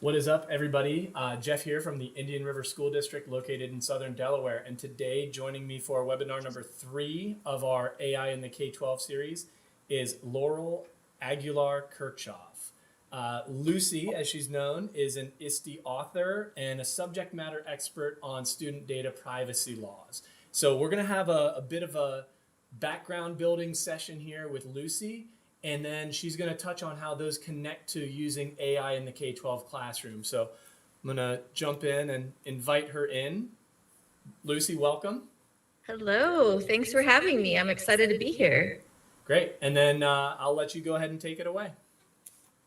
What is up, everybody? Jeff here from the Indian River School District located in southern Delaware. And today, joining me for webinar number 3 of our AI in the K-12 series is Laurel Aguilar Kirchhoff. Lucy, as she's known, is an ISTE author and a subject matter expert on student data privacy laws. So we're going to have a bit of a background building session here with Lucy, and then she's going to touch on how those connect to using AI in the K-12 classroom. So I'm going to jump in and invite her in. Lucy, welcome. Hello, thanks for having me. I'm excited to be here. Great. And then I'll let you go ahead and take it away.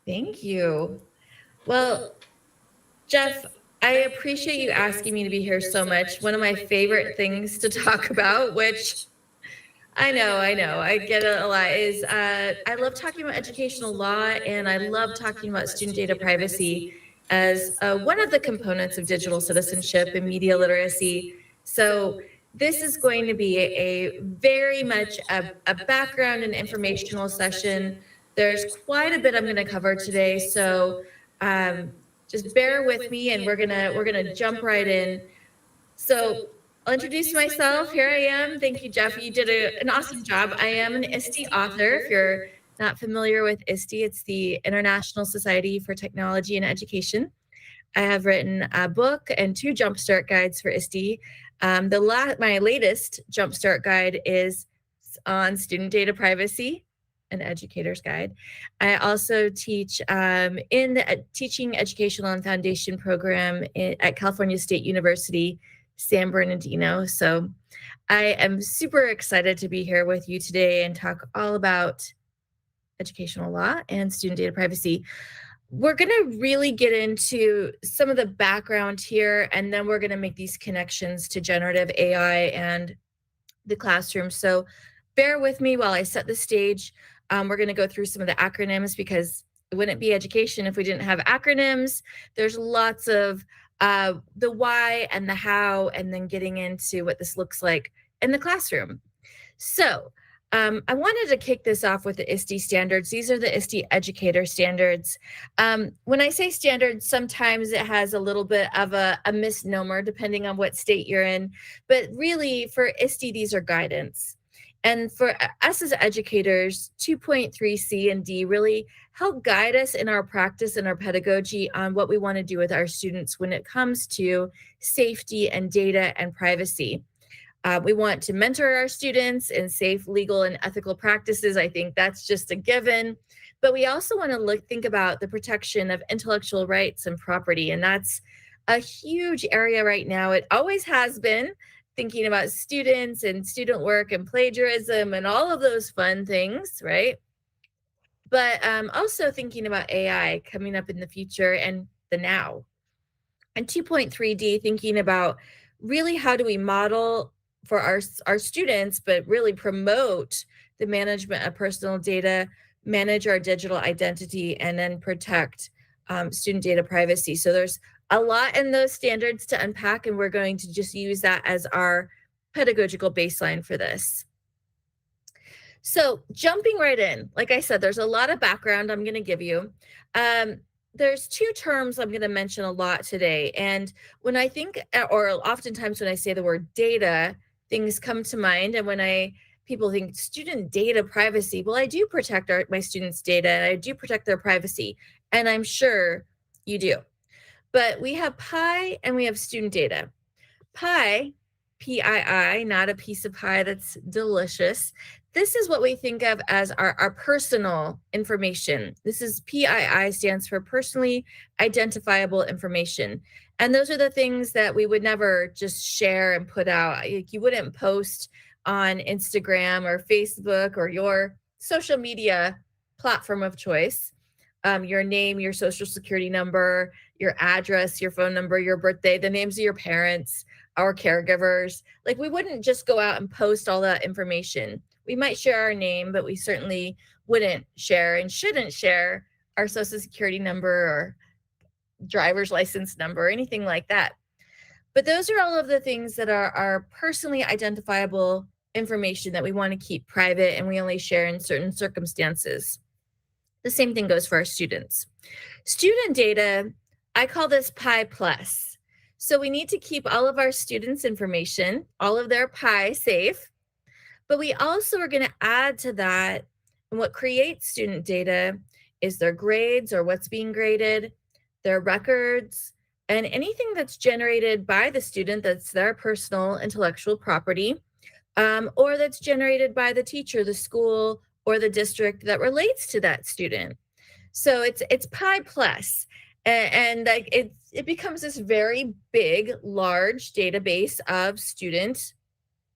Thank you. Well, Jeff, I appreciate you asking me to be here so much. One of my favorite things to talk about, which I know, I get it a lot, is I love talking about educational law, and I love talking about student data privacy as one of the components of digital citizenship and media literacy. So this is going to be a very much a background and informational session. There's quite a bit I'm going to cover today, so just bear with me, and we're gonna jump right in. So I'll introduce myself. Here I am. Thank you, Jeff. You did an awesome job. I am an ISTE author. If you're not familiar with ISTE, it's the International Society for Technology and Education. I have written a book and 2 jumpstart guides for ISTE. My latest jumpstart guide is on student data privacy, an educator's guide. I also teach in the Teaching Educational and Foundation program at California State University, San Bernardino. So I am super excited to be here with you today and talk all about educational law and student data privacy. We're going to really get into some of the background here, and then we're going to make these connections to generative AI and the classroom. So bear with me while I set the stage. We're going to go through some of the acronyms, because it wouldn't be education if we didn't have acronyms. There's lots of the why and the how, and then getting into what this looks like in the classroom. So I wanted to kick this off with the ISTE standards. These are the ISTE educator standards. When I say standards, sometimes it has a little bit of a misnomer depending on what state you're in. But really, for ISTE, these are guidance. And for us as educators, 2.3C and D really help guide us in our practice and our pedagogy on what we want to do with our students when it comes to safety and data and privacy. We want to mentor our students in safe, legal, and ethical practices. I think that's just a given. But we also want to think about the protection of intellectual rights and property. And that's a huge area right now. It always has been, thinking about students and student work and plagiarism and all of those fun things, right? But also thinking about AI coming up in the future and the now. And 2.3D, thinking about really how do we model for our students, but really promote the management of personal data, manage our digital identity, and then protect student data privacy. So there's a lot in those standards to unpack, and we're going to just use that as our pedagogical baseline for this. So jumping right in, like I said, there's a lot of background I'm going to give you. There's 2 terms I'm going to mention a lot today. And when I think, or oftentimes when I say the word data, things come to mind. And when people think student data privacy, well, I do protect my students' data, and I do protect their privacy. And I'm sure you do. But we have PII and we have student data. PII, PII, not a piece of pie that's delicious. This is what we think of as our personal information. This is PII, stands for personally identifiable information. And those are the things that we would never just share and put out. Like, you wouldn't post on Instagram or Facebook or your social media platform of choice. Your name, your social security number, your address, your phone number, your birthday, the names of your parents, our caregivers. Like, we wouldn't just go out and post all that information. We might share our name, but we certainly wouldn't share and shouldn't share our social security number or driver's license number or anything like that. But those are all of the things that are personally identifiable information that we want to keep private, and we only share in certain circumstances. The same thing goes for our students. Student data I call this Pi Plus. So we need to keep all of our students' information, all of their Pi safe, but we also are going to add to that, and what creates student data is their grades or what's being graded, their records, and anything that's generated by the student that's their personal intellectual property, or that's generated by the teacher, the school, or the district that relates to that student. So it's Pi Plus, and like it becomes this very big, large database of student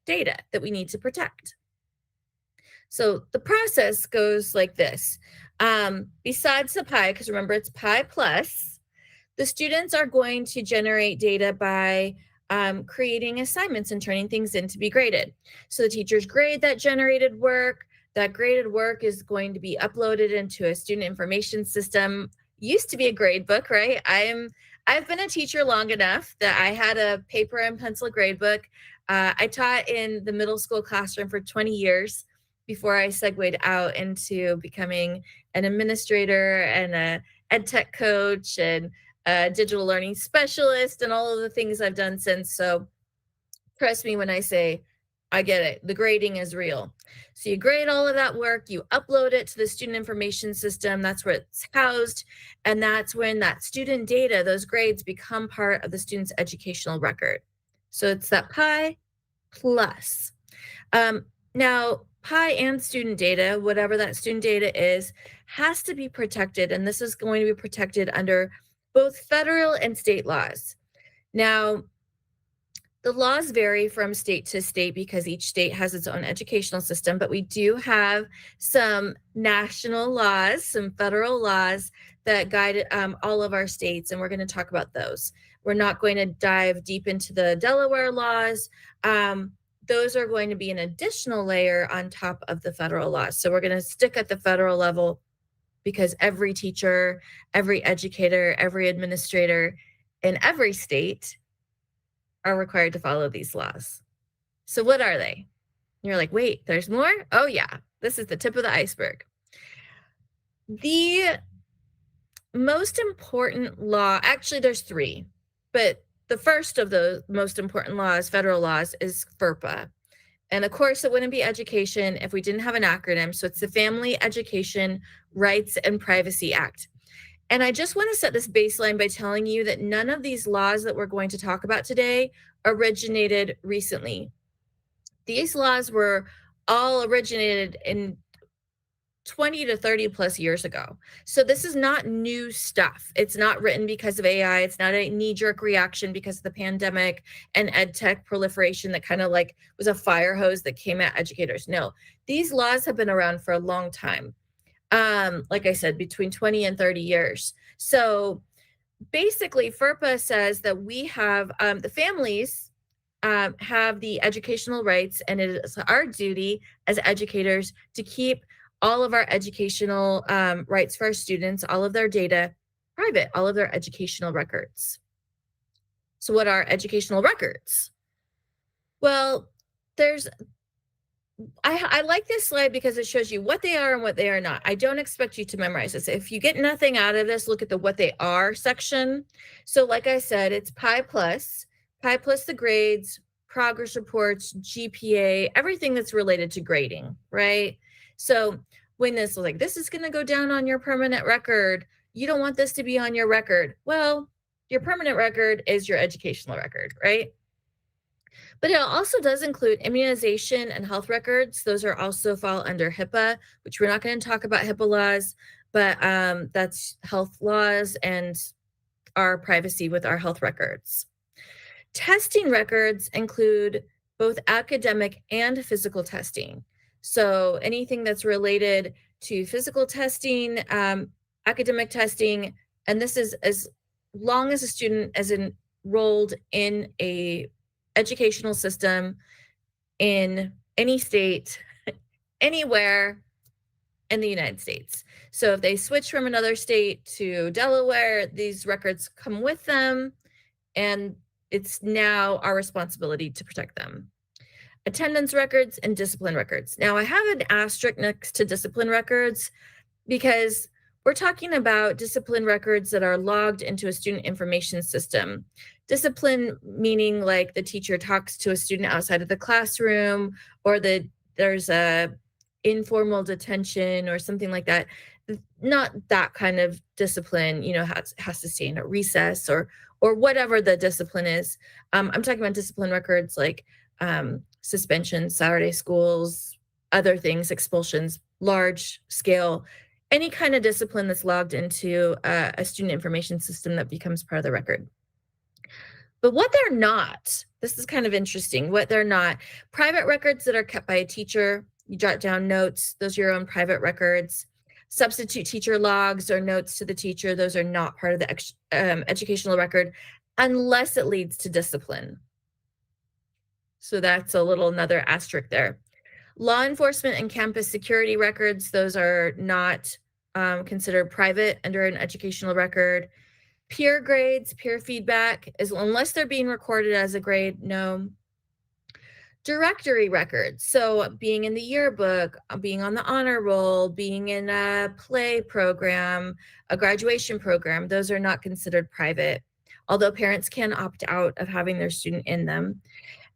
data that we need to protect. So the process goes like this. Besides the Pi, because remember it's Pi Plus, the students are going to generate data by creating assignments and turning things in to be graded. So the teachers grade that generated work. That graded work is going to be uploaded into a student information system. Used to be a grade book, right? I've been a teacher long enough that I had a paper and pencil grade book. I taught in the middle school classroom for 20 years before I segued out into becoming an administrator and a ed tech coach and a digital learning specialist and all of the things I've done since. So trust me when I say I get it. The grading is real. So you grade all of that work, you upload it to the student information system. That's where it's housed. And that's when that student data, those grades become part of the student's educational record. So it's that Pi Plus. Now, Pi and student data, whatever that student data is, has to be protected. And this is going to be protected under both federal and state laws. Now, the laws vary from state to state because each state has its own educational system, but we do have some national laws, some federal laws that guide all of our states, and we're going to talk about those. We're not going to dive deep into the Delaware laws. Those are going to be an additional layer on top of the federal laws. So we're going to stick at the federal level because every teacher, every educator, every administrator in every state are required to follow these laws. So what are they? You're like, wait, there's more? Oh yeah, this is the tip of the iceberg. The most important law, actually there's three, but the first of the most important laws, federal laws, is FERPA. And of course, it wouldn't be education if we didn't have an acronym. So it's the Family Education Rights and Privacy Act. And I just want to set this baseline by telling you that none of these laws that we're going to talk about today originated recently. These laws were all originated in 20 to 30 plus years ago. So this is not new stuff. It's not written because of AI. It's not a knee-jerk reaction because of the pandemic and ed tech proliferation that kind of like was a fire hose that came at educators. No, these laws have been around for a long time. Like I said, between 20 and 30 years. So basically, FERPA says that we have the families have the educational rights, and it is our duty as educators to keep all of our educational rights for our students, all of their data private, all of their educational records. So what are educational records? Well, I like this slide because it shows you what they are and what they are not. I don't expect you to memorize this. If you get nothing out of this, look at the what they are section. So like I said, it's Pi Plus the grades, progress reports, GPA, everything that's related to grading, right? So when this is like, this is going to go down on your permanent record, you don't want this to be on your record. Well, your permanent record is your educational record, right? But it also does include immunization and health records. Those are also fall under HIPAA, which we're not going to talk about HIPAA laws, but that's health laws and our privacy with our health records. Testing records include both academic and physical testing. So anything that's related to physical testing, academic testing, and this is as long as a student is enrolled in a educational system in any state, anywhere in the United States. So if they switch from another state to Delaware, these records come with them, and it's now our responsibility to protect them. Attendance records and discipline records. Now I have an asterisk next to discipline records because we're talking about discipline records that are logged into a student information system. Discipline meaning like the teacher talks to a student outside of the classroom, or there's a informal detention or something like that. Not that kind of discipline, has to stay in a recess or whatever the discipline is. I'm talking about discipline records like suspensions, Saturday schools, other things, expulsions, large scale, any kind of discipline that's logged into a student information system that becomes part of the record. But what they're not, this is kind of interesting, what they're not, private records that are kept by a teacher, you jot down notes, those are your own private records. Substitute teacher logs or notes to the teacher, those are not part of the educational record unless it leads to discipline. So that's another asterisk there. Law enforcement and campus security records, those are not considered private under an educational record. Peer grades, peer feedback, unless they're being recorded as a grade, no. Directory records, so being in the yearbook, being on the honor roll, being in a play program, a graduation program, those are not considered private, although parents can opt out of having their student in them.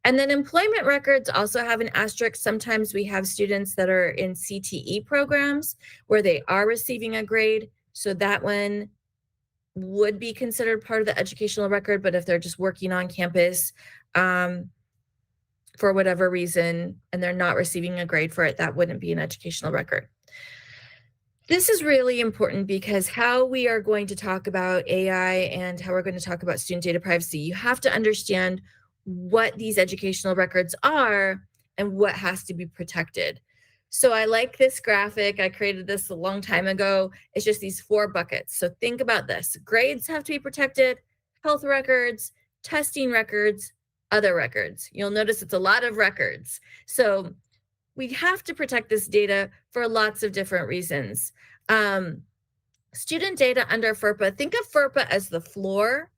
And then employment records also have an asterisk. Sometimes we have students that are in CTE programs where they are receiving a grade, so that one would be considered part of the educational record, but if they're just working on campus for whatever reason and they're not receiving a grade for it, that wouldn't be an educational record. This is really important because how we are going to talk about AI and how we're going to talk about student data privacy, you have to understand what these educational records are and what has to be protected. So I like this graphic. I created this a long time ago. It's just these 4 buckets. So think about this. Grades have to be protected, health records, testing records, other records. You'll notice it's a lot of records. So we have to protect this data for lots of different reasons. Student data under FERPA, think of FERPA as the floor,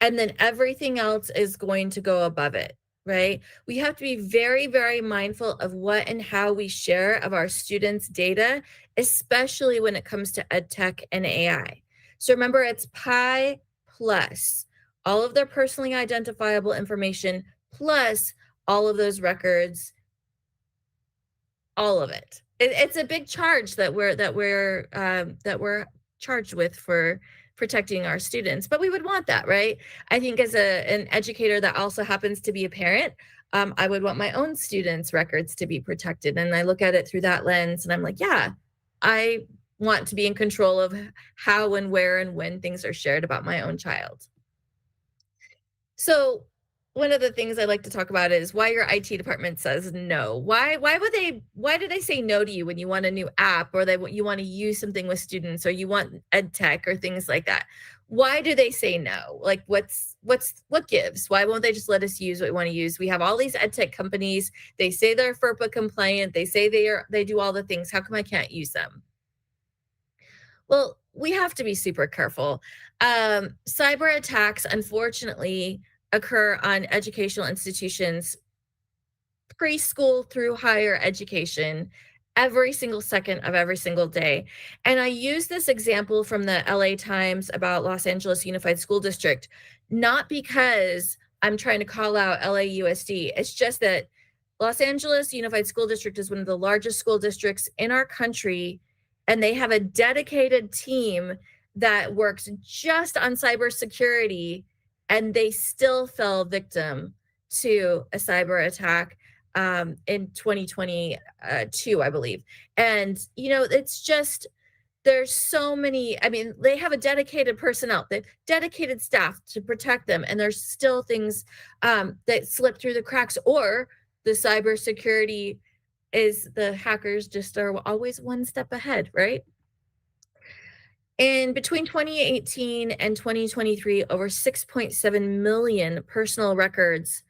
and then everything else is going to go above it, right? We have to be very, very mindful of what and how we share of our students' data, especially when it comes to ed tech and AI. So remember, it's PI plus all of their personally identifiable information plus all of those records, all of it. It's a big charge that we're charged with for protecting our students, but we would want that, right? I think as an educator that also happens to be a parent, I would want my own students' records to be protected. And I look at it through that lens and I'm like, yeah, I want to be in control of how and where and when things are shared about my own child. So one of the things I like to talk about is why your IT department says no. Why do they say no to you when you want a new app or you want to use something with students or you want ed tech or things like that? Why do they say no? Like what gives? Why won't they just let us use what we want to use? We have all these ed tech companies. They say they're FERPA compliant. They say they do all the things. How come I can't use them? Well, we have to be super careful. Cyber attacks, unfortunately, occur on educational institutions, preschool through higher education, every single second of every single day. And I use this example from the LA Times about Los Angeles Unified School District, not because I'm trying to call out LAUSD. It's just that Los Angeles Unified School District is one of the largest school districts in our country, and they have a dedicated team that works just on cybersecurity, and they still fell victim to a cyber attack in 2022, I believe. And, it's just, there's so many, they have a dedicated personnel, they have dedicated staff to protect them. And there's still things that slip through the cracks, or the cybersecurity is the hackers just are always one step ahead, right? In between 2018 and 2023, over 6.7 million personal records,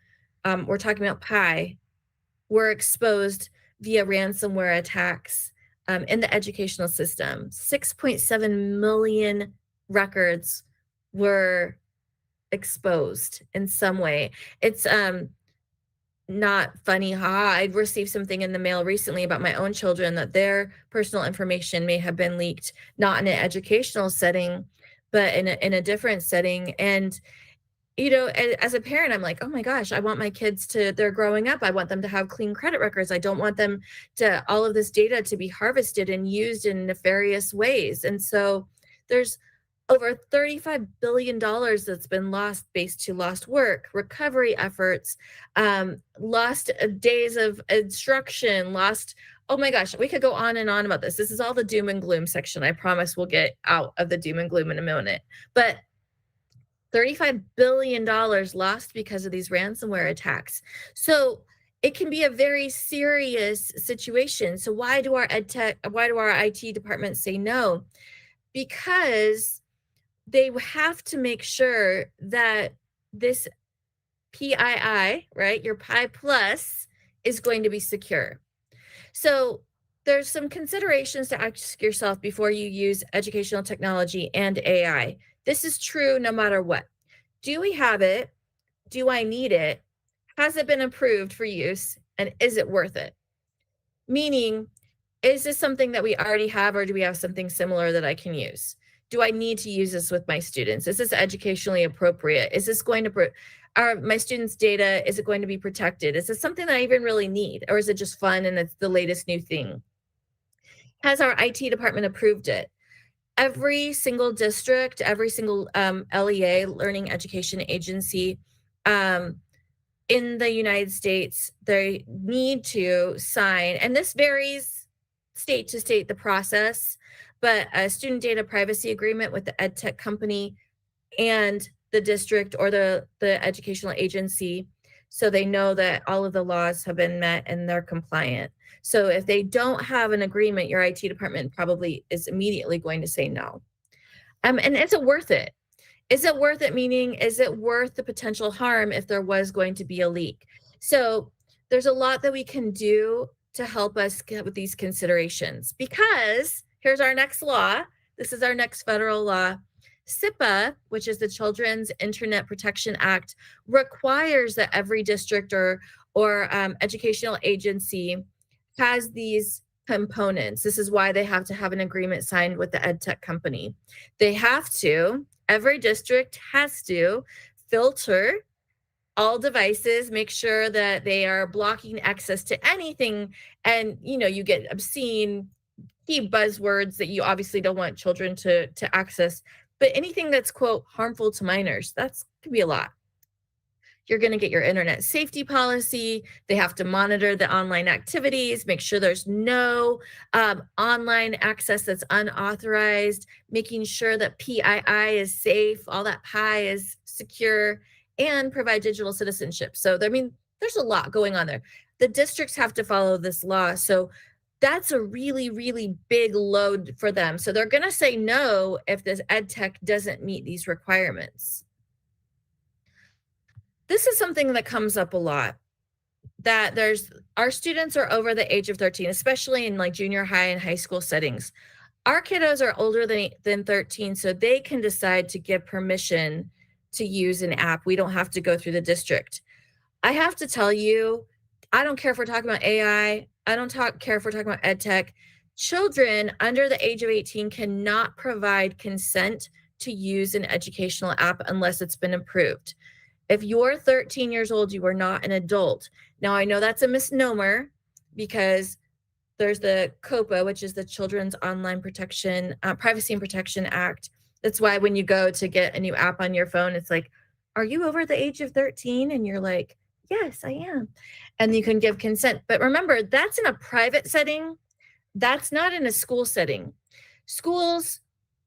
we're talking about PI, were exposed via ransomware attacks in the educational system. 6.7 million records were exposed in some way. It's not funny, haha. I received something in the mail recently about my own children that their personal information may have been leaked, not in an educational setting, but in a different setting. And as a parent, I'm like, oh my gosh, I want my kids they're growing up. I want them to have clean credit records. I don't want them to, all of this data to be harvested and used in nefarious ways. And so there's over $35 billion that's been lost based to lost work, recovery efforts, lost days of instruction, lost. Oh my gosh, we could go on and on about this. This is all the doom and gloom section. I promise we'll get out of the doom and gloom in a minute. But $35 billion lost because of these ransomware attacks. So it can be a very serious situation. So why do our IT departments say no? Because they have to make sure that this PII, right, your Pi Plus, is going to be secure. So there's some considerations to ask yourself before you use educational technology and AI. This is true no matter what. Do we have it? Do I need it? Has it been approved for use? And is it worth it? Meaning, is this something that we already have, or do we have something similar that I can use? Do I need to use this with my students? Is this educationally appropriate? Is this going to are my students' data, is it going to be protected? Is this something that I even really need? Or is it just fun and it's the latest new thing? Has our IT department approved it? Every single district, every single LEA, Learning Education Agency, in the United States, they need to sign, and this varies state to state, the process, but a student data privacy agreement with the ed tech company and the district or the educational agency, so they know that all of the laws have been met and they're compliant. So if they don't have an agreement, your IT department probably is immediately going to say no. And is it worth it? Is it worth it? Meaning, is it worth the potential harm if there was going to be a leak? So there's a lot that we can do to help us get with these considerations, because here's our next law. This is our next federal law. SIPA, which is the Children's Internet Protection Act, requires that every district or educational agency has these components. This is why they have to have an agreement signed with the ed tech company. They have to, every district has to filter all devices, make sure that they are blocking access to anything. And, you get obscene key buzzwords that you obviously don't want children to access, but anything that's, quote, harmful to minors, that's could be a lot. You're going to get your internet safety policy. They have to monitor the online activities, make sure there's no online access that's unauthorized, making sure that PII is safe, all that Pi is secure, and provide digital citizenship. So, there's a lot going on there. The districts have to follow this law. So that's a really, really big load for them. So they're going to say no if this ed tech doesn't meet these requirements. This is something that comes up a lot, that our students are over the age of 13, especially in like junior high and high school settings. Our kiddos are older than 13, so they can decide to give permission to use an app. We don't have to go through the district. I have to tell you, I don't care if we're talking about AI. I don't care if we're talking about ed tech. Children under the age of 18 cannot provide consent to use an educational app unless it's been approved. If you're 13 years old, you are not an adult. Now, I know that's a misnomer because there's the COPA, which is the Children's Online Protection, Privacy and Protection Act. That's why when you go to get a new app on your phone, it's like, are you over the age of 13? And you're like, yes, I am. And you can give consent. But remember, that's in a private setting. That's not in a school setting. Schools,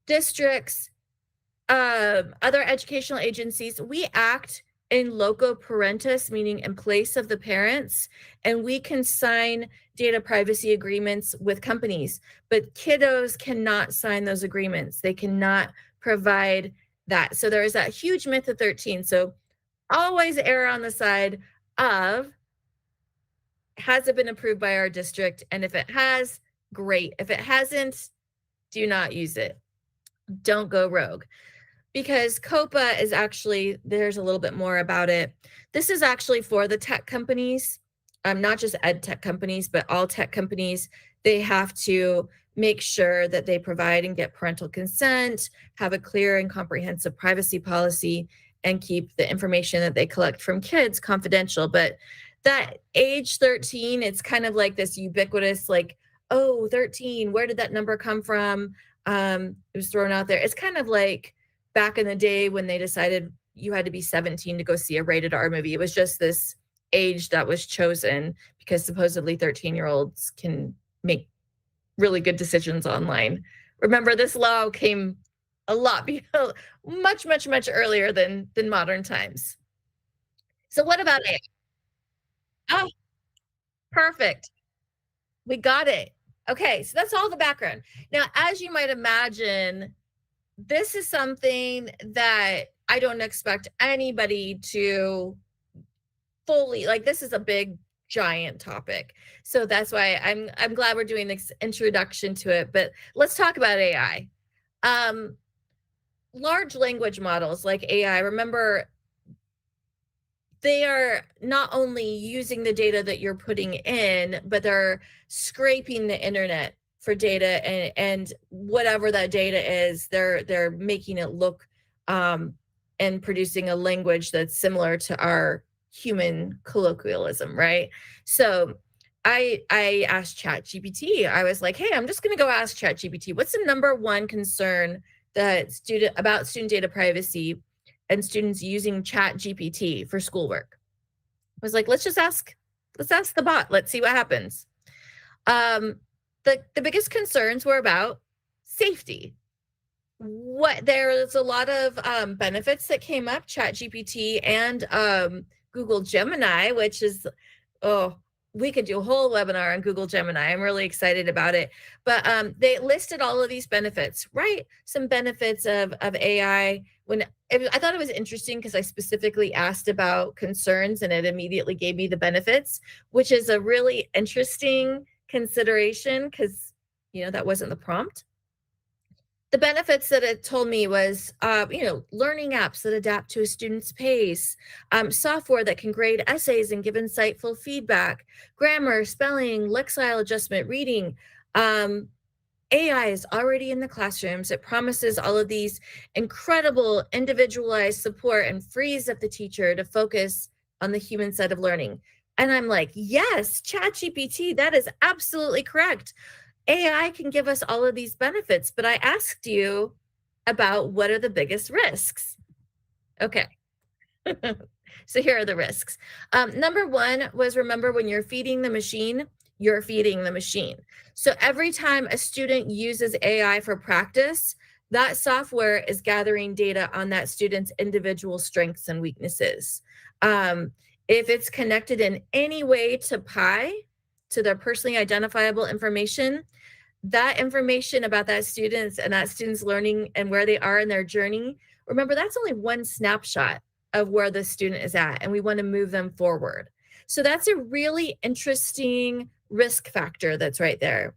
districts, other educational agencies, we act in loco parentis, meaning in place of the parents, and we can sign data privacy agreements with companies, but kiddos cannot sign those agreements. They cannot provide that. So there is that huge myth of 13. So always err on the side of, has it been approved by our district? And if it has, great. If it hasn't, do not use it. Don't go rogue. Because COPA is actually, there's a little bit more about it. This is actually for the tech companies. not just ed tech companies, but all tech companies, they have to make sure that they provide and get parental consent, have a clear and comprehensive privacy policy, and keep the information that they collect from kids confidential. But that age 13, it's kind of like this ubiquitous, like, oh, 13, where did that number come from? It was thrown out there. It's kind of like back in the day when they decided you had to be 17 to go see a rated R movie. It was just this age that was chosen because supposedly 13-year-olds can make really good decisions online. Remember, this law came a lot much, much, much earlier than modern times. So what about AI? Oh, perfect. We got it. Okay, so that's all the background. Now, as you might imagine, this is something that I don't expect anybody to fully like. This is a big giant topic. So that's why I'm glad we're doing this introduction to it, but let's talk about AI. Um Large language models like AI, remember, they are not only using the data that you're putting in, but they're scraping the internet for data, and whatever that data is, they're making it look and producing a language that's similar to our human colloquialism, right? So I asked ChatGPT. I was like, hey, I'm just gonna go ask ChatGPT, what's the number one concern that student data privacy and students using Chat GPT for schoolwork? I was like, let's ask the bot. Let's see what happens. The biggest concerns were about safety. There's a lot of benefits that came up. Chat GPT and Google Gemini, which is, oh, we could do a whole webinar on Google Gemini. I'm really excited about it. But they listed all of these benefits, right? Some benefits of AI. I thought it was interesting because I specifically asked about concerns and it immediately gave me the benefits, which is a really interesting consideration because, that wasn't the prompt. The benefits that it told me was, learning apps that adapt to a student's pace, software that can grade essays and give insightful feedback, grammar, spelling, lexile adjustment, reading. AI is already in the classrooms. It promises all of these incredible individualized support and frees up the teacher to focus on the human side of learning. And I'm like, yes, ChatGPT, that is absolutely correct. AI can give us all of these benefits, but I asked you about what are the biggest risks. Okay. So here are the risks. Number one was, remember, when you're feeding the machine, you're feeding the machine. So every time a student uses AI for practice, that software is gathering data on that student's individual strengths and weaknesses. If it's connected in any way to to their personally identifiable information, that information about that student and that student's learning and where they are in their journey, remember, that's only one snapshot of where the student is at, and we want to move them forward. So that's a really interesting risk factor that's right there.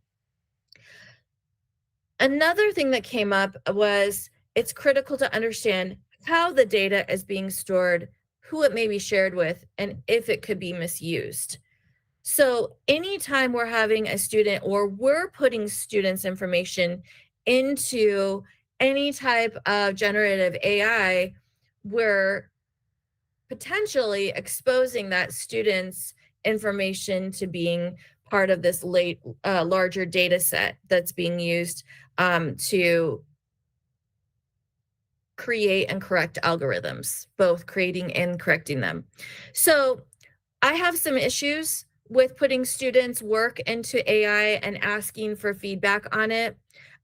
Another thing that came up was it's critical to understand how the data is being stored, who it may be shared with, and if it could be misused. So anytime we're having a student or we're putting students' information into any type of generative AI, we're potentially exposing that student's information to being part of this larger data set that's being used to create and correct algorithms, both creating and correcting them. So I have some issues with putting students' work into AI and asking for feedback on it.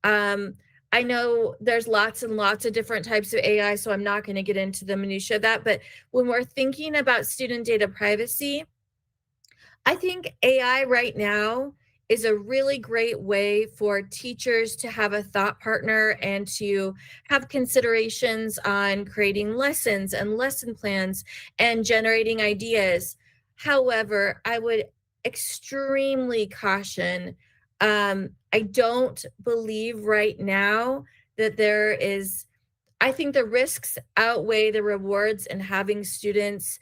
I know there's lots and lots of different types of AI, so I'm not going to get into the minutia of that. But when we're thinking about student data privacy, I think AI right now is a really great way for teachers to have a thought partner and to have considerations on creating lessons and lesson plans and generating ideas. However, I would extremely caution. I don't believe right now that I think the risks outweigh the rewards in having students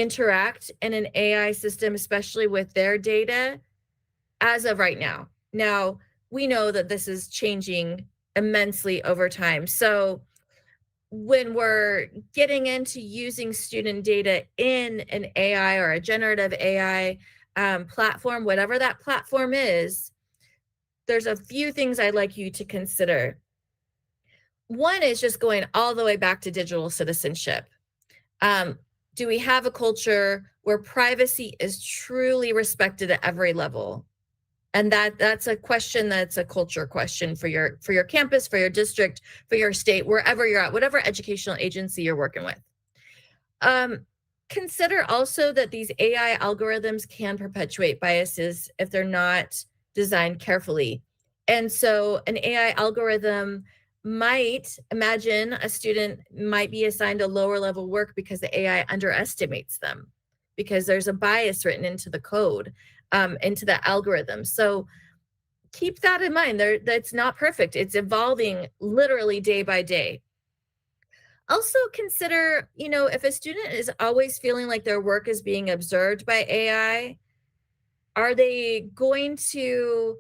interact in an AI system, especially with their data, as of right now. Now, we know that this is changing immensely over time. So when we're getting into using student data in an AI or a generative AI platform, whatever that platform is, there's a few things I'd like you to consider. One is just going all the way back to digital citizenship. Do we have a culture where privacy is truly respected at every level? And that's a question, that's a culture question for your campus, for your district, for your state, wherever you're at, whatever educational agency you're working with. Consider also that these AI algorithms can perpetuate biases if they're not designed carefully. And so an AI algorithm might, imagine a student might be assigned a lower level work because the AI underestimates them, because there's a bias written into the code, into the algorithm. So keep that in mind. That's not perfect. It's evolving literally day by day. Also consider, if a student is always feeling like their work is being observed by AI, are they going to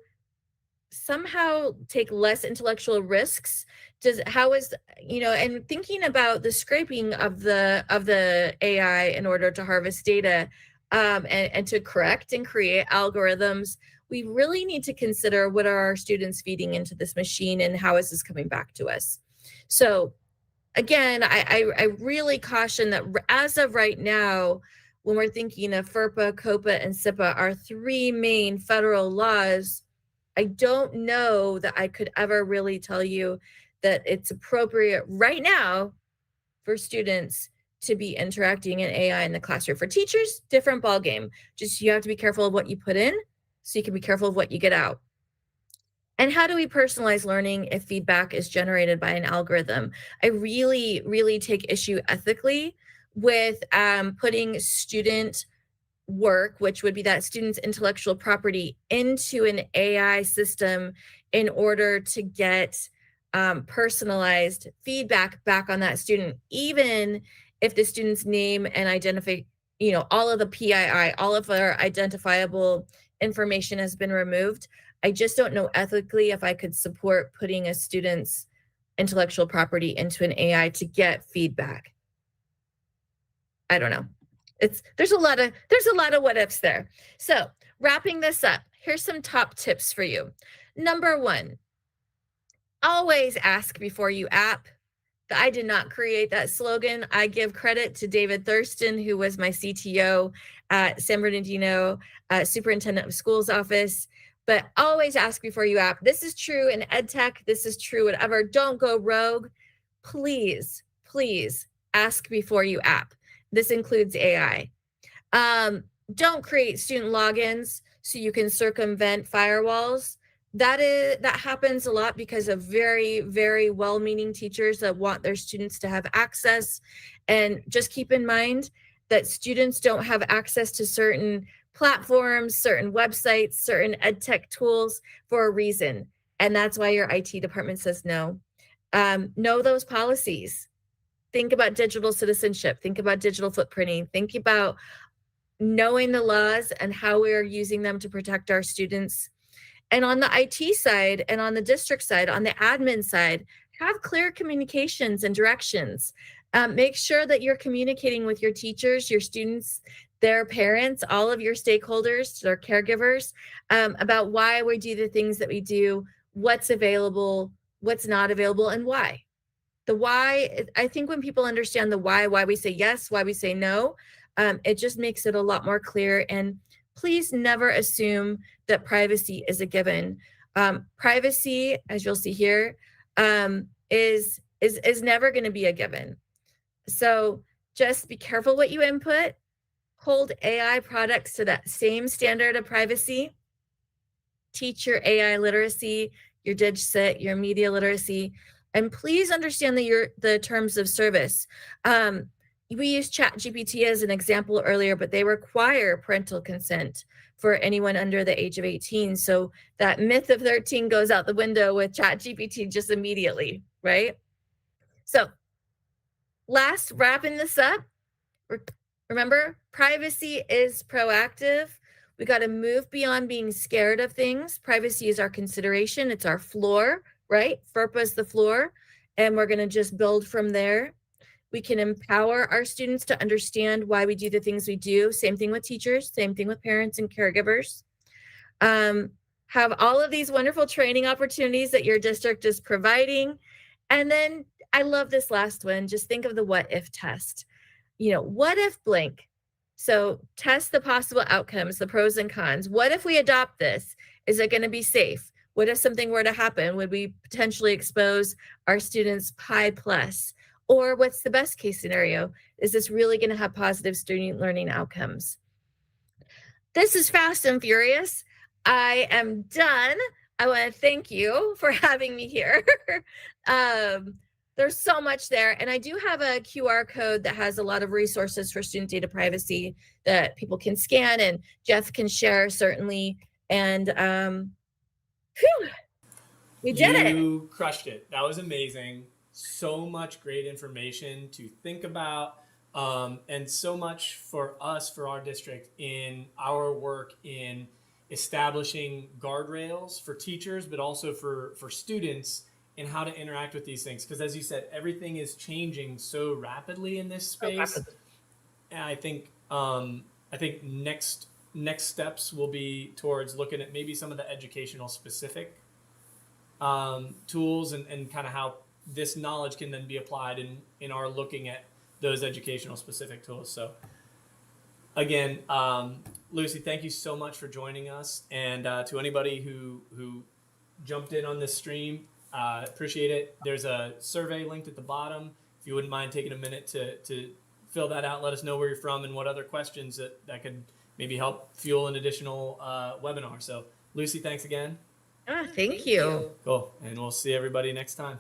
somehow take less intellectual risks? And thinking about the scraping of the AI in order to harvest data, and to correct and create algorithms, we really need to consider what are our students feeding into this machine and how is this coming back to us. So again, I really caution that as of right now, when we're thinking of FERPA, COPA, and SIPA, our three main federal laws, I don't know that I could ever really tell you that it's appropriate right now for students to be interacting in AI in the classroom. For teachers, different ballgame. Just you have to be careful of what you put in so you can be careful of what you get out. And how do we personalize learning if feedback is generated by an algorithm? I really, really take issue ethically with putting student work, which would be that student's intellectual property, into an AI system in order to get personalized feedback back on that student, even if the student's name and identify, all of the PII, all of their identifiable information has been removed. I just don't know ethically if I could support putting a student's intellectual property into an AI to get feedback. I don't know. There's a lot of what ifs there. So wrapping this up, here's some top tips for you. Number one, always ask before you app. I did not create that slogan. I give credit to David Thurston, who was my CTO at San Bernardino Superintendent of Schools office. But always ask before you app. This is true in ed tech. This is true whatever. Don't go rogue. Please, please ask before you app. This includes AI. Don't create student logins so you can circumvent firewalls. That happens a lot because of very, very well-meaning teachers that want their students to have access. And just keep in mind that students don't have access to certain platforms, certain websites, certain ed tech tools for a reason. And that's why your IT department says no. Know those policies. Think about digital citizenship. Think about digital footprinting. Think about knowing the laws and how we are using them to protect our students. And on the IT side and on the district side, on the admin side, have clear communications and directions. Make sure that you're communicating with your teachers, your students, their parents, all of your stakeholders, their caregivers, about why we do the things that we do, what's available, what's not available, and why. The why, I think when people understand the why we say yes, why we say no, it just makes it a lot more clear. And please never assume that privacy is a given. Privacy, as you'll see here, is never going to be a given. So just be careful what you input. Hold AI products to that same standard of privacy. Teach your AI literacy, your DigCit, your media literacy, and please understand the terms of service. We used ChatGPT as an example earlier, but they require parental consent for anyone under the age of 18. So that myth of 13 goes out the window with ChatGPT just immediately, right? So wrapping this up, Remember, privacy is proactive. We got to move beyond being scared of things. Privacy is our consideration, it's our floor, right? FERPA is the floor, and we're going to just build from there. We can empower our students to understand why we do the things we do. Same thing with teachers, same thing with parents and caregivers. Um, have all of these wonderful training opportunities that your district is providing. And then I love this last one. Just think of the what if test. What if blank? So test the possible outcomes, the pros and cons. What if we adopt this? Is it going to be safe? What if something were to happen? Would we potentially expose our students Pi plus? Or what's the best case scenario? Is this really going to have positive student learning outcomes? This is Fast and Furious. I am done. I want to thank you for having me here. There's so much there. And I do have a QR code that has a lot of resources for student data privacy that people can scan and Jeff can share, certainly. And we did it. You crushed it. That was amazing. So much great information to think about, and so much for us, for our district, in our work in establishing guardrails for teachers, but also for students, and how to interact with these things. Because as you said, everything is changing so rapidly in this space. And I think next steps will be towards looking at maybe some of the educational specific tools, and kind of how this knowledge can then be applied in our looking at those educational specific tools. So again, Lucy, thank you so much for joining us. And to anybody who jumped in on this stream, appreciate it. There's a survey linked at the bottom. If you wouldn't mind taking a minute to fill that out, let us know where you're from and what other questions that could maybe help fuel an additional webinar. So Lucy, thanks again. Thank you. Cool. And we'll see everybody next time.